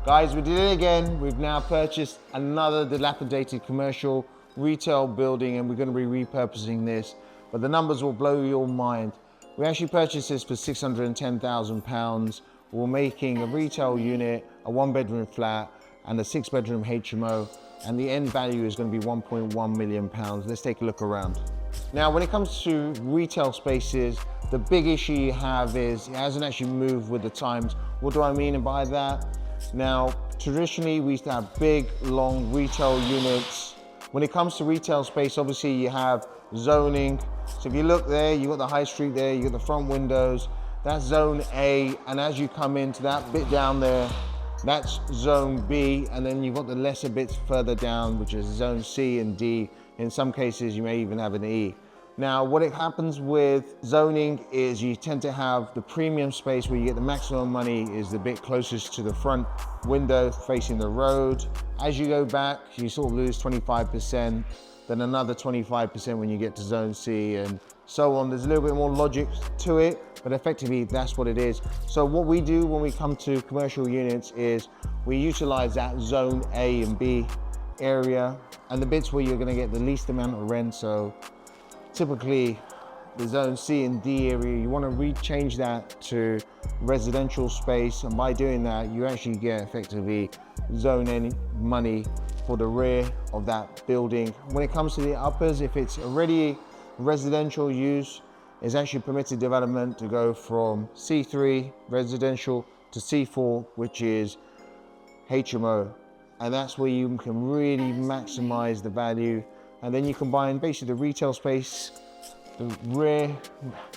Guys, we did it again. We've now purchased another dilapidated commercial retail building and we're going to be repurposing this, but the numbers will blow your mind. We actually purchased this for £610,000. We're making a retail unit, a 1-bedroom flat and a 6-bedroom HMO, and the end value is going to be £1.1 million. Let's take a look around. Now, when it comes to retail spaces, the big issue you have is it hasn't actually moved with the times. What do I mean by that? Now, traditionally, we used to have big, long retail units. When it comes to retail space, obviously you have zoning. So if you look there, you got the high street there, you got the front windows, that's zone A. And as you come into that bit down there, that's zone B. And then you've got the lesser bits further down, which is zone C and D. In some cases, you may even have an E. Now, what it happens with zoning is you tend to have the premium space where you get the maximum money is the bit closest to the front window facing the road. As you go back, you sort of lose 25%, then another 25% when you get to zone C and so on. There's a little bit more logic to it, but effectively that's what it is. So what we do when we come to commercial units is we utilize that zone A and B area and the bits where you're gonna get the least amount of rent. So typically the zone C and D area, you want to rechange that to residential space, and by doing that you actually get effectively zone any money for the rear of that building. When it comes to the uppers, if it's already residential use, it's actually permitted development to go from C3 residential to C4, which is HMO, and that's where you can really maximize the value. And then you combine basically the retail space, the rear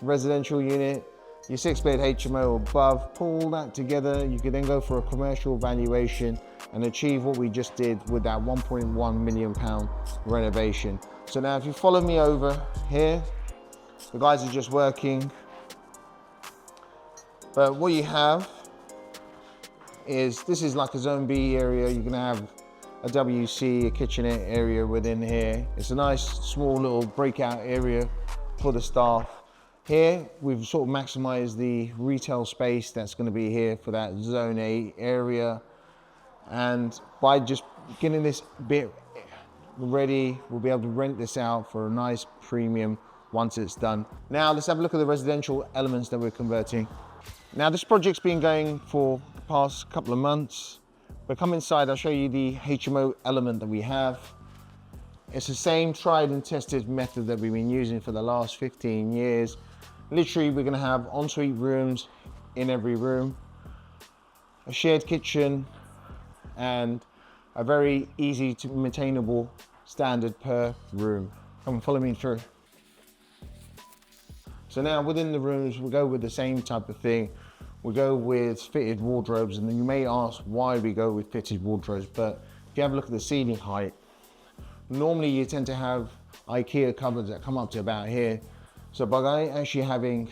residential unit, your 6-bed HMO above, pull that together. You can then go for a commercial valuation and achieve what we just did with that £1.1 million renovation. So now if you follow me over here, the guys are just working. But what you have is, this is like a zone B area. You're gonna have a WC, a kitchenette area within here. It's a nice small little breakout area for the staff. Here, we've sort of maximized the retail space that's gonna be here for that zone A area. And by just getting this bit ready, we'll be able to rent this out for a nice premium once it's done. Now, let's have a look at the residential elements that we're converting. Now, this project's been going for the past couple of months. But come inside, I'll show you the HMO element that we have. It's the same tried and tested method that we've been using for the last 15 years. Literally, we're gonna have ensuite rooms in every room, a shared kitchen, and a very easy to maintainable standard per room. Come and follow me through. So now within the rooms, we'll go with the same type of thing. We go with fitted wardrobes, and then you may ask why we go with fitted wardrobes, but if you have a look at the ceiling height, normally you tend to have IKEA cupboards that come up to about here. So by actually having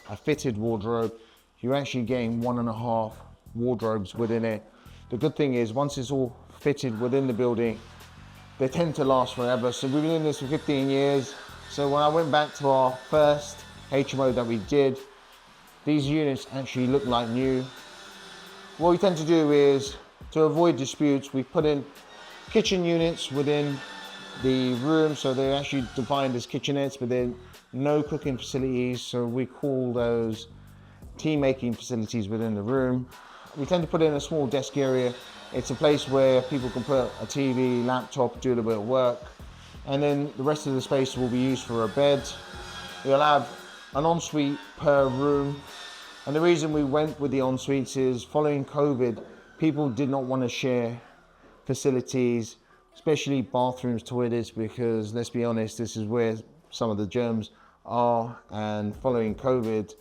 a fitted wardrobe, you're actually getting 1.5 wardrobes within it. The good thing is, once it's all fitted within the building, they tend to last forever. So we've been doing this for 15 years. So when I went back to our first HMO that we did, these units actually look like new. What we tend to do is, to avoid disputes, we put in kitchen units within the room, so they're actually defined as kitchenettes, but they're no cooking facilities, so we call those tea making facilities within the room. We tend to put in a small desk area. It's a place where people can put a TV, laptop, do a little bit of work, and then the rest of the space will be used for a bed. We'll have an ensuite per room. And the reason we went with the en-suites is, following COVID, people did not want to share facilities, especially bathrooms, toilets, because let's be honest, this is where some of the germs are. And following COVID,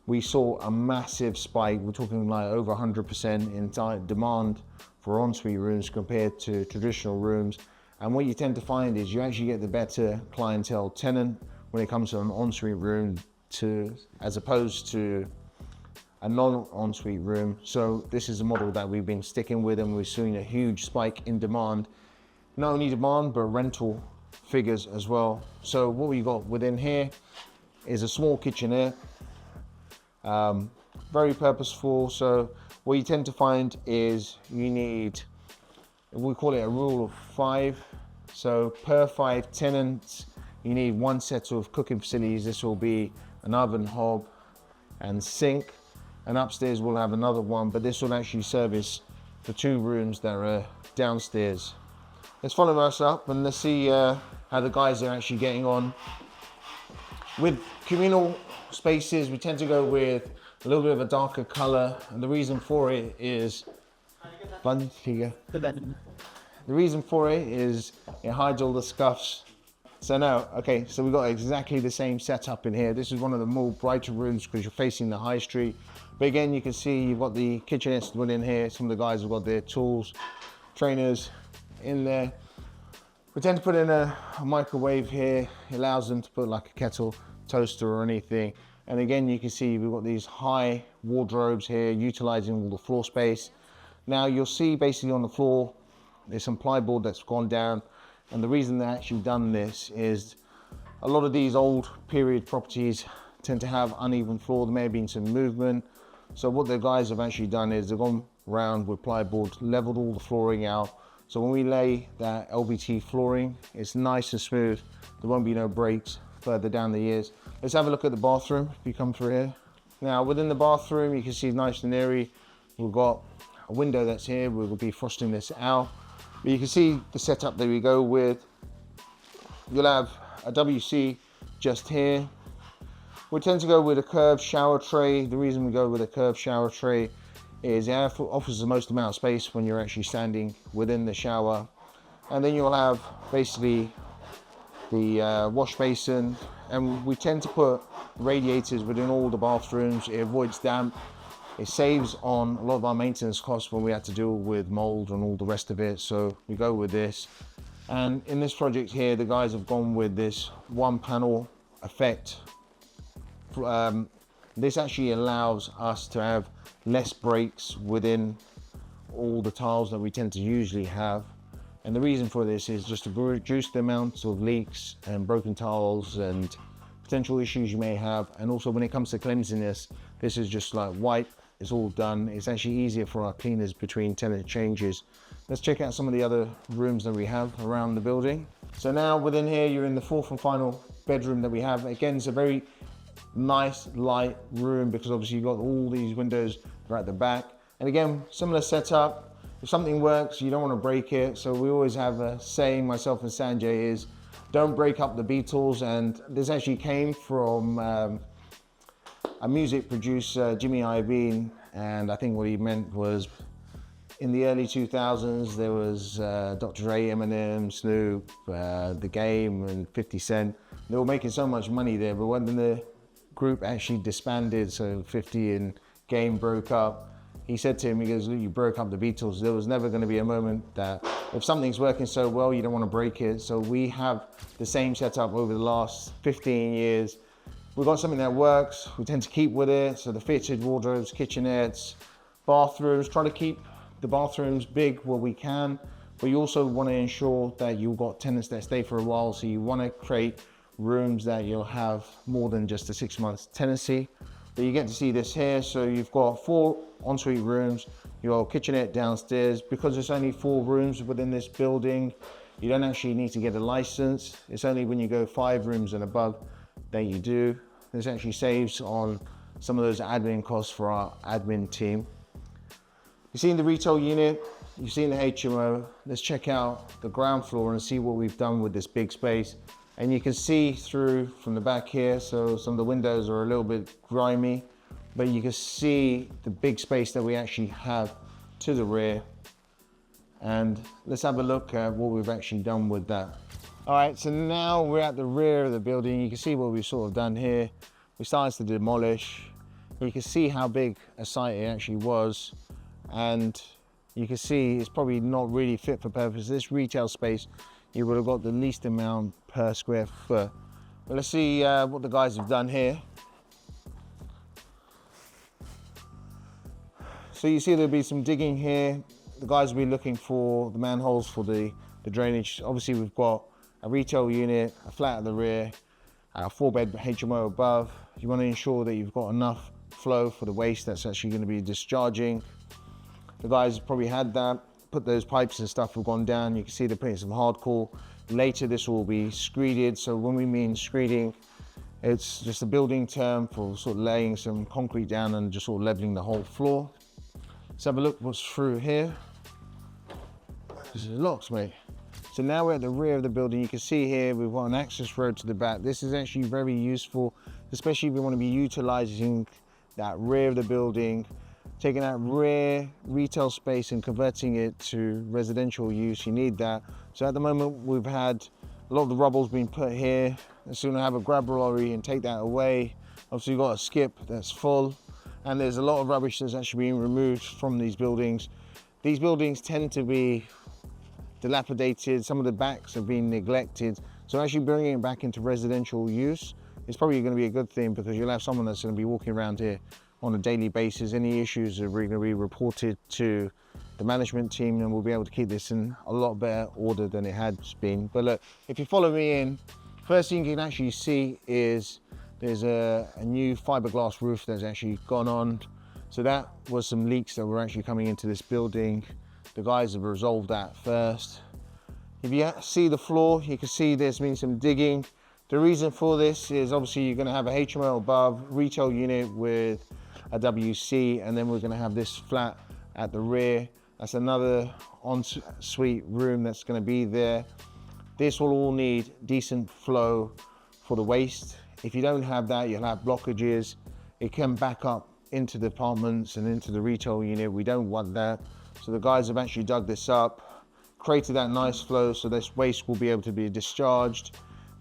we saw a massive spike. We're talking like over 100% in demand for ensuite rooms compared to traditional rooms. And what you tend to find is you actually get the better clientele tenant when it comes to an ensuite room as opposed to a non-ensuite room. So this is a model that we've been sticking with, and we're seeing a huge spike in demand. Not only demand, but rental figures as well. So what we got within here is a small kitchenette, very purposeful. So what you tend to find is you need, we call it a rule of 5. So per 5 tenants, you need 1 set of cooking facilities. This will be an oven, hob, and sink. And upstairs we'll have another one, but this will actually service the 2 rooms that are downstairs. Let's follow us up and let's see how the guys are actually getting on. With communal spaces, we tend to go with a little bit of a darker color, and the reason for it is it hides all the scuffs. So now, okay, so we've got exactly the same setup in here. This is one of the more brighter rooms because you're facing the high street. But again, you can see you've got the kitchenette in here. Some of the guys have got their tools, trainers in there. We tend to put in a microwave here. It allows them to put like a kettle, toaster or anything. And again, you can see we've got these high wardrobes here, utilizing all the floor space. Now you'll see basically on the floor, there's some plywood that's gone down. And the reason they actually done this is a lot of these old period properties tend to have uneven floor. There may have been some movement. So what the guys have actually done is they've gone round with plywood, leveled all the flooring out. So when we lay that LVT flooring, it's nice and smooth. There won't be no breaks further down the years. Let's have a look at the bathroom if you come through here. Now within the bathroom, you can see nice and airy. We've got a window that's here. We will be frosting this out. But you can see the setup that we go with. You'll have a WC just here. We tend to go with a curved shower tray. The reason we go with a curved shower tray is it offers the most amount of space when you're actually standing within the shower. And then you'll have basically the wash basin, and we tend to put radiators within all the bathrooms. It avoids damp. It saves on a lot of our maintenance costs when we have to deal with mold and all the rest of it. So we go with this. And in this project here, the guys have gone with this 1 panel effect. This actually allows us to have less breaks within all the tiles that we tend to usually have. And the reason for this is just to reduce the amount of leaks and broken tiles and potential issues you may have. And also when it comes to cleanliness, this is just like wipe, it's all done. It's actually easier for our cleaners between tenant changes. Let's check out some of the other rooms that we have around the building. So now within here, you're in the 4th and final bedroom that we have. Again, it's a very nice light room because obviously you've got all these windows right at the back. And again, similar setup. If something works, you don't want to break it. So we always have a saying, myself and Sanjay, is don't break up the Beatles. And this actually came from a music producer, Jimmy Iovine. And I think what he meant was in the early 2000s, there was Dr. Dre, Eminem, Snoop, The Game and 50 Cent. They were making so much money there, but when the group actually disbanded, so 50 and Game broke up, he said to him, he goes, you broke up the Beatles. There was never going to be a moment that if something's working so well, you don't want to break it. So we have the same setup over the last 15 years. We've got something that works. We tend to keep with it. So the fitted wardrobes, kitchenettes, bathrooms, try to keep the bathrooms big where we can, but you also want to ensure that you've got tenants that stay for a while. So you want to create rooms that you'll have more than just a 6 months tenancy. But you get to see this here. So you've got 4 ensuite rooms, your kitchenette downstairs. Because there's only 4 rooms within this building, you don't actually need to get a license. It's only when you go 5 rooms and above that you do. This actually saves on some of those admin costs for our admin team. You've seen the retail unit, you've seen the HMO. Let's check out the ground floor and see what we've done with this big space. And you can see through from the back here, so some of the windows are a little bit grimy, but you can see the big space that we actually have to the rear. And let's have a look at what we've actually done with that. All right, so now we're at the rear of the building. You can see what we've sort of done here. We started to demolish. You can see how big a site it actually was. And you can see it's probably not really fit for purpose. This retail space, you would have got the least amount per square foot. But let's see what the guys have done here. So you see there'll be some digging here. The guys will be looking for the manholes for the drainage. Obviously we've got a retail unit, a flat at the rear, a 4-bed HMO above. You want to ensure that you've got enough flow for the waste that's actually going to be discharging. The guys probably had that, put those pipes and stuff have gone down. You can see they're putting some hardcore. Later this will be screeded. So when we mean screeding, it's just a building term for sort of laying some concrete down and just sort of leveling the whole floor. Let's have a look what's through here. This is locks, mate. So now we're at the rear of the building. You can see here we've got an access road to the back. This is actually very useful, especially if you want to be utilizing that rear of the building, taking that rear retail space and converting it to residential use. You need that. So at the moment we've had a lot of the rubble's been put here. As soon as I have a grab lorry and take that away, obviously you've got a skip that's full, and there's a lot of rubbish that's actually being removed from these buildings. These buildings tend to be dilapidated. Some of the backs have been neglected. So actually bringing it back into residential use is probably going to be a good thing, because you'll have someone that's going to be walking around here on a daily basis. Any issues are going to be reported to the management team, and we'll be able to keep this in a lot better order than it has been. But look, if you follow me in, first thing you can actually see is there's a new fiberglass roof that's actually gone on. So that was some leaks that were actually coming into this building. The guys have resolved that first. If you see the floor, you can see there's been some digging. The reason for this is obviously you're going to have a HMO above, retail unit with a WC, and then we're going to have this flat at the rear. That's another ensuite room that's going to be there. This will all need decent flow for the waste. If you don't have that, you'll have blockages. It can back up into the apartments and into the retail unit. We don't want that. So the guys have actually dug this up, created that nice flow, so this waste will be able to be discharged.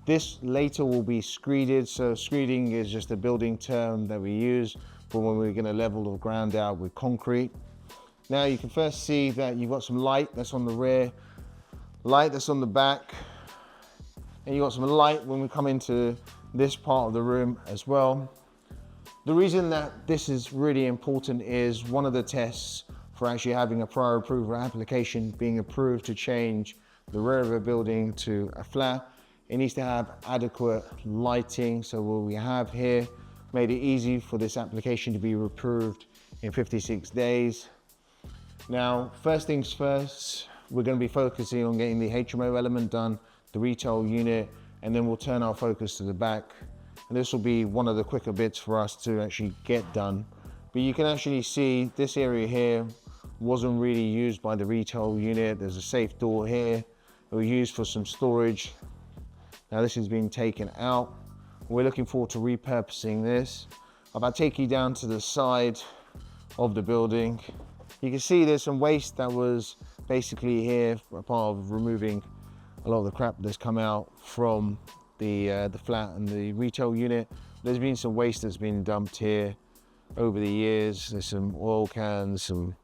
This later will be screeded. So screeding is just a building term that we use for when we're going to level the ground out with concrete. Now you can first see that you've got some light that's on the rear, light that's on the back, and you've got some light when we come into this part of the room as well. The reason that this is really important is one of the tests for actually having a prior approval application being approved to change the rear of a building to a flat. It needs to have adequate lighting. So what we have here made it easy for this application to be approved in 56 days. Now, first things first, we're going to be focusing on getting the HMO element done, the retail unit, and then we'll turn our focus to the back. And this will be one of the quicker bits for us to actually get done. But you can actually see this area here wasn't really used by the retail unit. There's a safe door here. It was used for some storage. Now this has been taken out. We're looking forward to repurposing this. I'll take you down to the side of the building. You can see there's some waste that was basically here for a part of removing a lot of the crap that's come out from the flat and the retail unit. There's been some waste that's been dumped here over the years. There's some oil cans, some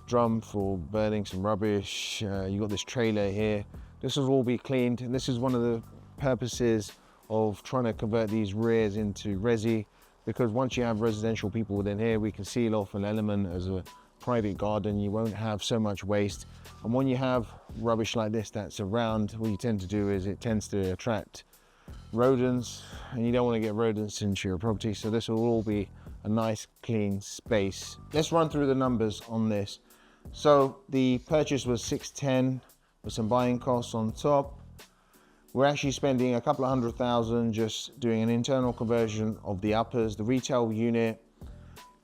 drum for burning some rubbish. You got this trailer here. This will all be cleaned, and this is one of the purposes of trying to convert these rears into resi, because once you have residential people within here, we can seal off an element as a private garden. You won't have so much waste, and when you have rubbish like this that's around, what you tend to do is it tends to attract rodents, and you don't want to get rodents into your property. So this will all be a nice clean space. Let's run through the numbers on this. So the purchase was 610 with some buying costs on top. We're actually spending a couple of $100,000 just doing an internal conversion of the uppers. The retail unit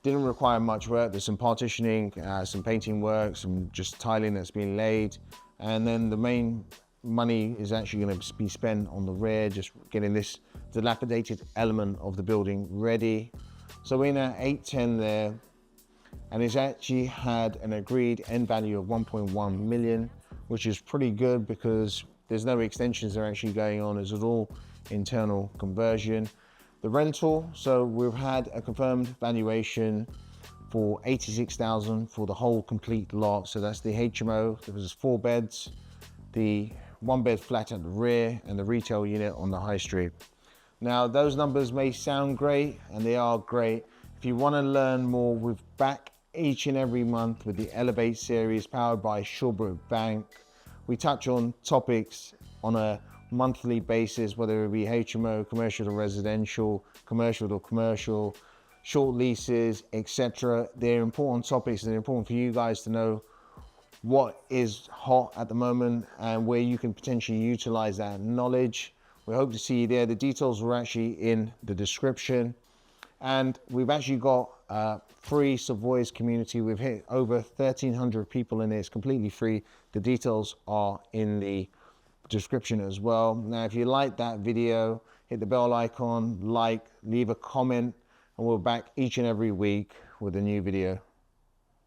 didn't require much work. There's some partitioning, some painting work, some just tiling that's been laid. And then the main money is actually going to be spent on the rear, just getting this dilapidated element of the building ready. So we're in at 810 there, and it's actually had an agreed end value of 1.1 million, which is pretty good because there's no extensions that are actually going on. It's all internal conversion. The rental, so we've had a confirmed valuation for 86,000 for the whole complete lot. So that's the HMO. There was 4 beds, the 1-bed flat at the rear, and the retail unit on the high street. Now those numbers may sound great, and they are great. If you want to learn more, we're back each and every month with the Elevate series powered by Shawbrook Bank. We touch on topics on a monthly basis, whether it be HMO, commercial to residential, commercial to commercial, short leases, etc. They're important topics, and they're important for you guys to know what is hot at the moment and where you can potentially utilize that knowledge. We hope to see you there. The details are actually in the description. And we've actually got a free Savoys community. We've hit over 1,300 people in it. It's completely free. The details are in the description as well. Now, if you like that video, hit the bell icon, leave a comment, and we're back each and every week with a new video.